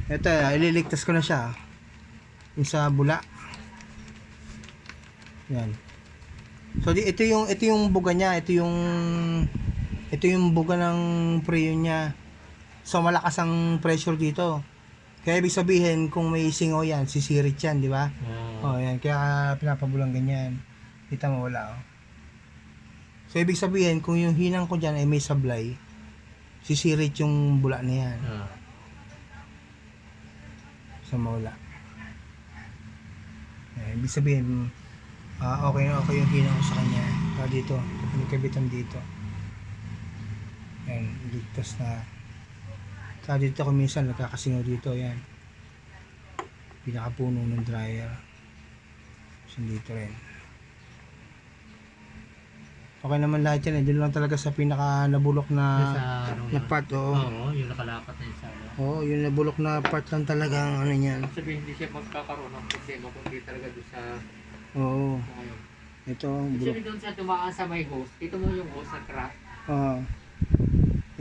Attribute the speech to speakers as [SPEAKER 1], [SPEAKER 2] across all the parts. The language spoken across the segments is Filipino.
[SPEAKER 1] Ito, ililigtas ko na siya. Yung sa bula. Yan. So ito yung buga niya, ito yung buga ng preo niya. So malakas ang pressure dito. Kaya ibig sabihin kung may singaw yan, sisirit yan, di ba? Oh, yan, kaya pinapabulang ganyan. Kita mo wala oh. So ibig sabihin kung yung hinang ko diyan ay may sablay, sisirit yung bula na yan. So mawala. Ibig sabihin okay yung hinang ko sa kanya. Dito, pinagkabitan dito. Yan, ligtas na. Sa dito ko minsan nagkakasingaw dito, yan. Pinakapuno ng dryer. So dito rin. Okay naman lahat yan, doon lang talaga sa pinaka nabulok na part,
[SPEAKER 2] Oo, yung nakalapat na isa.
[SPEAKER 1] Oo, yung nabulok na part lang talaga ang ano niyan.
[SPEAKER 2] Sabihin hindi siya magkakaroon ng problema kundi talaga doon sa
[SPEAKER 1] Oo. Ito, bulok.
[SPEAKER 2] actually doon sa tumaan sa may hose, ito mo yung hose na crack.
[SPEAKER 1] Oo.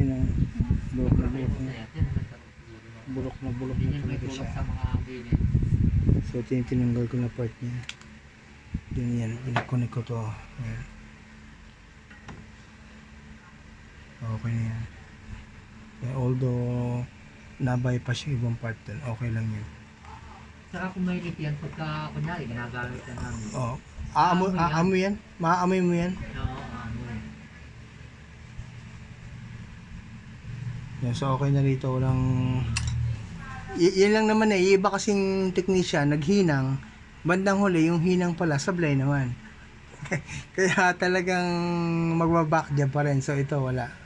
[SPEAKER 1] Yun ang bulok na bulok
[SPEAKER 2] Hindi
[SPEAKER 1] na
[SPEAKER 2] niya may
[SPEAKER 1] talaga
[SPEAKER 2] tulak
[SPEAKER 1] siya.
[SPEAKER 2] sa mga bilid.
[SPEAKER 1] So ito yung tinanggal ko na part niya. Yun yan, pinakunik ko to. Yan. Okay na yan. Although na-bypass yung ibang part dun, okay lang yun.
[SPEAKER 2] Saka kung may lit yan, pagka kunyari, ginagamit na namin.
[SPEAKER 1] Oo. Aamoy yan? Maaamoy mo yan?
[SPEAKER 2] Oo, amoy.
[SPEAKER 1] Yan, so okay na rito. Walang... yan lang naman eh. Iba kasing technician, naghinang. Bandang huli, yung hinang pala, sablay naman. Kaya talagang magbaback dyan pa rin. So ito, wala.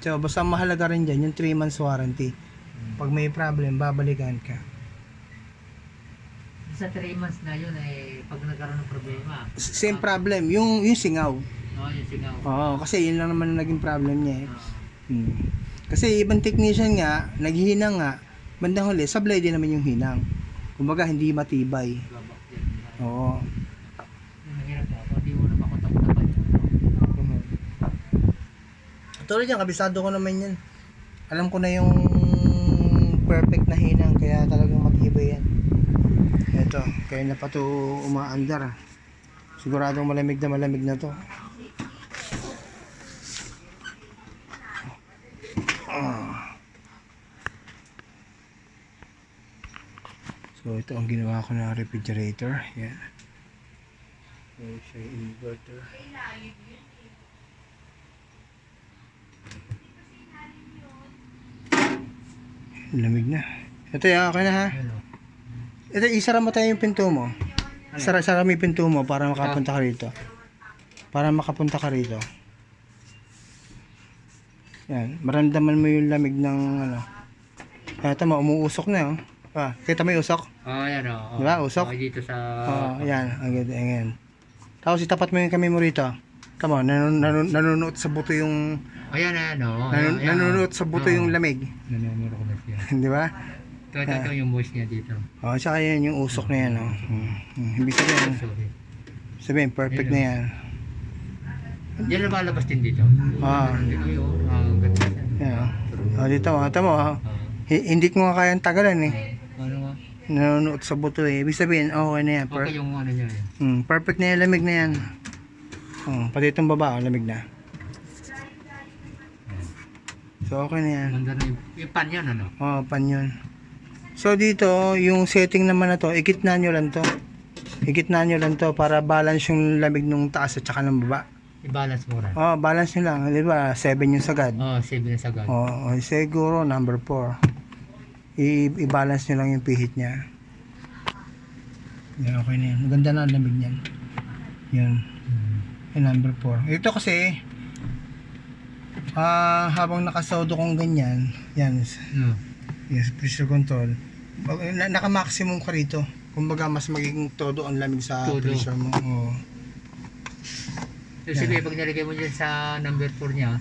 [SPEAKER 1] So, basta mahalaga rin dyan, yung 3 months warranty. Pag may problem, babalikan ka.
[SPEAKER 2] Sa 3 months na yun, eh, pag nagkaroon ng problema.
[SPEAKER 1] Same problem, yung singaw.
[SPEAKER 2] Oo, yung sigaw.
[SPEAKER 1] Oo, kasi yun lang naman ang naging problem niya eh.
[SPEAKER 2] Oo.
[SPEAKER 1] Kasi ibang technician nga, naghihinang nga, bandang huli, sablay din naman yung hinang. Kumbaga, hindi matibay.
[SPEAKER 2] Babak yan.
[SPEAKER 1] Oo.
[SPEAKER 2] Mahirap po, hindi mo na makotak-tapan yun.
[SPEAKER 1] Tulad yan, kabisado ko naman yan. Alam ko na yung perfect na hinang, kaya talagang matibay yan. Ito, kaya na pa ito umaandar. Siguradong malamig na to. So ito ang ginawa ko na refrigerator. Yan. So siya yung inverter. Lamig na. Ito ya, okay na ha. Ito, isara mo tayo yung pinto mo. Sara mo yung pinto mo para makapunta ka rito. Yan, maramdaman mo yung lamig ng ano. Ito mo, umuusok na oh. Kita mo yung usok?
[SPEAKER 2] Oo, yan o.
[SPEAKER 1] Diba, usok?
[SPEAKER 2] Dito sa...
[SPEAKER 1] Yan, ayan. Tapos itapat mo yung kami mo rito. Tama, nanunuot sa buto yung...
[SPEAKER 2] Ayan, o.
[SPEAKER 1] Nanunuot sa buto yung lamig.
[SPEAKER 2] Nanunuro ko na siya.
[SPEAKER 1] Di ba?
[SPEAKER 2] Ito yung moist niya dito.
[SPEAKER 1] Tsaka yan yung usok na yan. Ibig sabihin,
[SPEAKER 2] Sorry.
[SPEAKER 1] perfect na yan.
[SPEAKER 2] Yan lumalabas din dito. Dito yun. Ganda siya.
[SPEAKER 1] Yan. Dito, tama. Hindi ko nga kayang tagalan eh.
[SPEAKER 2] Ano nga?
[SPEAKER 1] Nanunuot sa buto eh. Ibig sabihin, okay na yan.
[SPEAKER 2] Okay yung ano niya eh.
[SPEAKER 1] Perfect na yan, lamig na yan. Pati itong baba, lamig na. So okay na yan.
[SPEAKER 2] Ganda na yung pan yan ano?
[SPEAKER 1] Pan yun. So dito, yung setting naman na to, igitna nyo lang to. Igitna nyo lang to para balance yung lamig nung taas at saka ng baba.
[SPEAKER 2] I-balance mo rin.
[SPEAKER 1] Balance nyo lang. Di ba? 7 yung sagad.
[SPEAKER 2] 7 yung sagad.
[SPEAKER 1] Siguro number 4. I-balance nyo lang yung pihit niya. Yan, okay na yan. Maganda na ang lamig niyan. Yan. Yung number 4. Ito kasi, habang nakasodo kong ganyan, yan. Yes, pressure control. Naka-maximum ka rito. Kumbaga, mas magiging todo ang lamig sa pressure mo.
[SPEAKER 2] So, sige, pag nalagay mo dyan sa number 4 niya,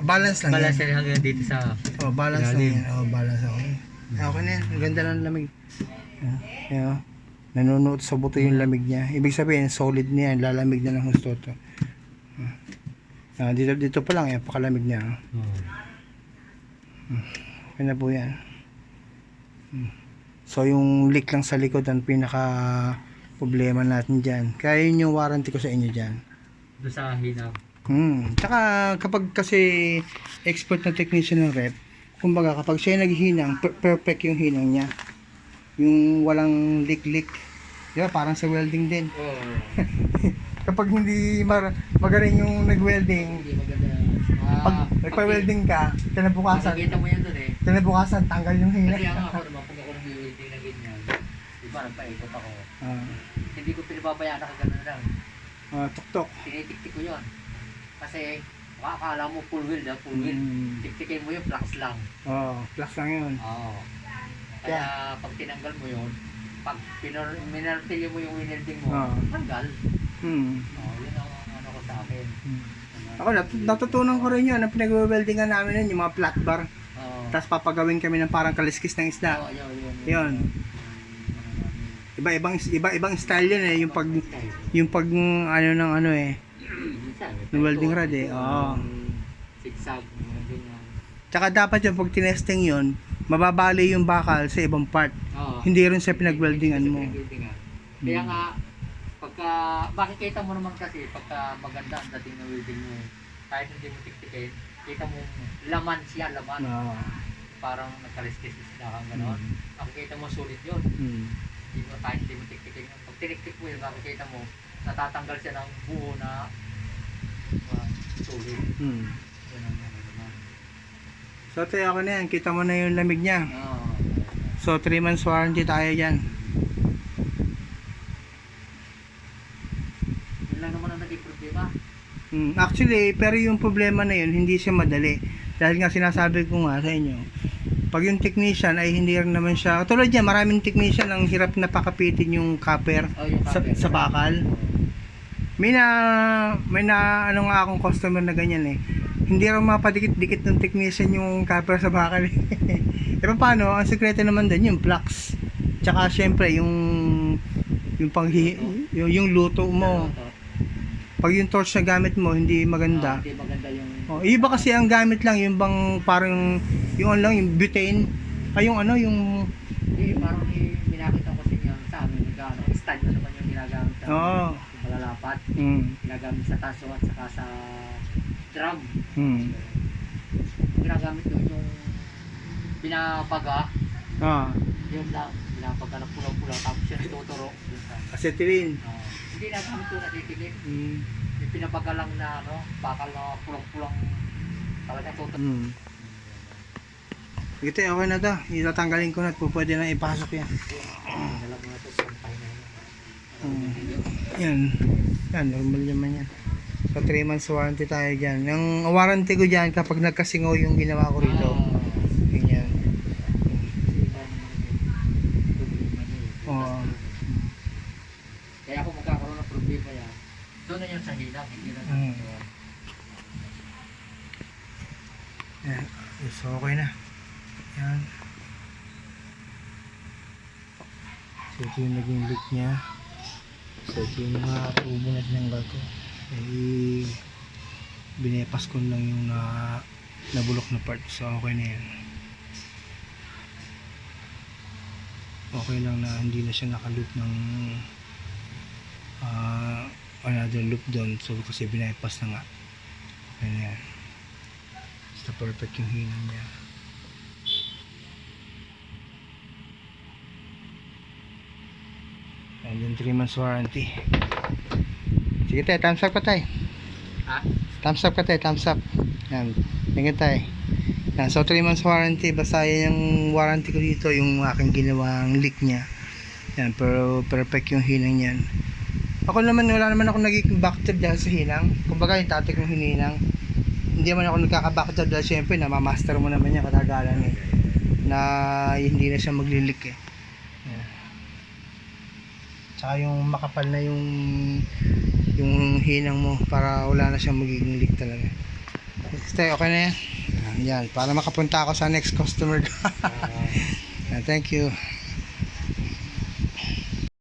[SPEAKER 1] balance lang
[SPEAKER 2] balance
[SPEAKER 1] yan.
[SPEAKER 2] yan hanggang dito sa...
[SPEAKER 1] Balance lang yan. Balance lang. Okay na yan. Ang ganda ng lamig. Nanunuot sa buto yung lamig niya. Ibig sabihin, solid na yan. Lalamig na ng gusto to. Dito pa lang, pakalamig niya.
[SPEAKER 2] Oo.
[SPEAKER 1] Okay na po yan. So yung leak lang sa likod ang pinaka problema natin dyan. Kaya yun yung warranty ko sa inyo dyan.
[SPEAKER 2] Doon sa hinang.
[SPEAKER 1] Tsaka kapag kasi expert na technician ng rep, kumbaga kapag siya naghihinang, perfect yung hinang niya. Yung walang leak-leak. Diba? Parang sa welding din.
[SPEAKER 2] Oo.
[SPEAKER 1] Kapag hindi magaling yung nag-welding,
[SPEAKER 2] Hindi maganda.
[SPEAKER 1] pag nagpa-welding ka,
[SPEAKER 2] Nakikita mo yan doon eh.
[SPEAKER 1] kinabukasan, tanggal yung hina.
[SPEAKER 2] Kasi ako naman, pag ako nag-welding na ganyan, diba, nagpaikot ako. Hindi ko pinababayaan na kagano'n lang.
[SPEAKER 1] Tuktok.
[SPEAKER 2] Tinitiktik ko yun. Kasi, makakala mo full wheel na, full wheel. Tiktikin mo yung flux lang.
[SPEAKER 1] Plus lang yun.
[SPEAKER 2] Oo. Kaya, pag tinanggal mo yun, pag minartilyo mo yung winelding mo, tanggal. Oo, yun ang ano ko sa akin.
[SPEAKER 1] Ako, natutunan ko rin yun. Ang pinag-weldingan namin yun, yung mga flat bar.
[SPEAKER 2] Oo.
[SPEAKER 1] Tapos papagawin kami ng parang kaliskis ng isda.
[SPEAKER 2] Oo,
[SPEAKER 1] Yun. Ibang style yun eh. Yung pag ano ng ano eh. Ng welding rod eh. Oo.
[SPEAKER 2] Zigzag. Ganyan.
[SPEAKER 1] Tsaka dapat yung pag tinesting yun, mababali yung bakal sa ibang part.
[SPEAKER 2] Oo.
[SPEAKER 1] Hindi rin sa pinag-weldingan mo.
[SPEAKER 2] Kaya nga, pagka, makikita mo naman kasi, pagka maganda ang dating ng welding mo, kahit hindi mo tiktikin, kita mo laman siya, laman. Parang nagkaliskis na kang gano'n. Makikita mo sulit yun. Hindi mo, kahit hindi mo tiktikin yun. Pag tiniktik mo yun, makikita mo, natatanggal siya ng buo na sulit. Yun ang ano naman.
[SPEAKER 1] So tayo ako na yan, kita mo na yung lamig niya.
[SPEAKER 2] Oo.
[SPEAKER 1] So 3 months warranty tayo dyan.
[SPEAKER 2] Yun lang naman ang naging problema.
[SPEAKER 1] Actually, pero yung problema na yun, hindi siya madali. Dahil nga sinasabi ko nga sa inyo, pag yung technician ay hindi rin naman siya, katulad yan, maraming technician ang hirap na pakapitin yung copper,
[SPEAKER 2] Yung copper.
[SPEAKER 1] sa bakal. May na ano nga akong customer na ganyan eh. Hindi rin mapadikit-dikit ng technician yung copper sa bakal eh. E paano? Ang sekreto naman din yung flux. Tsaka syempre yung yung luto mo. Pag yung torch na gamit mo hindi maganda.
[SPEAKER 2] Hindi maganda yung...
[SPEAKER 1] Iba kasi ang gamit lang yung bang parang yung ano lang yung butane. Ay yung ano yung
[SPEAKER 2] parang minakita ko sa inyo sa amin gano. Stand na naman yung ginagamit sa malalapat. Ginagamit sa taso at saka sa drum. Ginagamit doon yung binapaga. Yun lang. Binapaga na pulang-pulang tapos yun tuturo.
[SPEAKER 1] Acetylene.
[SPEAKER 2] Hindi na kami ito natitigil. Yung pinapaga lang na ano, bakal na pulang-pulang talaga tuturo.
[SPEAKER 1] Ito okay na to. Itatanggalin ko na at pwede na ipasok yan.
[SPEAKER 2] Alam mo na ito, sampay na
[SPEAKER 1] Yan. Yan, normal naman yan. So 3 months warranty tayo dyan. Yung warranty ko dyan kapag nagkasingaw yung ginawa ko rito. Ganyan.
[SPEAKER 2] Kaya kung magkakaroon ng problema yan, doon na yun sa hinang, hindi na
[SPEAKER 1] Yan. So okay na. Yan. So ito yung naging leak niya. So ito yung mga tubo na tinanggal ko. Eh, binepas ko lang yung nabulok na part. So okay na yan. Okay lang na hindi na siya nakaloop ng another loop doon. So kasi binepas na nga. Okay na yan. Basta perfect yung hinang niya. And then 3 months warranty. Sige tayo, thumbs up ka tayo. Thumbs up ka tayo, thumbs up. Yan, tingin tayo. Yan, so 3 months warranty. Basta yan yung warranty ko dito, yung aking ginawang leak niya. Yan, pero perfect yung hinang yan. Ako naman, wala naman ako naging backtrip dahil sa hinang. Kumbaga yung tatay kong hininang. Hindi naman ako nagkaka-backtrip dahil syempre namamaster mo naman yan katagalan eh. Na hindi na siya maglilik eh. Yan. Tsaka yung makapal na yung hinang mo para wala na siyang magiging leak talaga. Stay, okay na yan. Yan, para makapunta ako sa next customer ko. Thank you.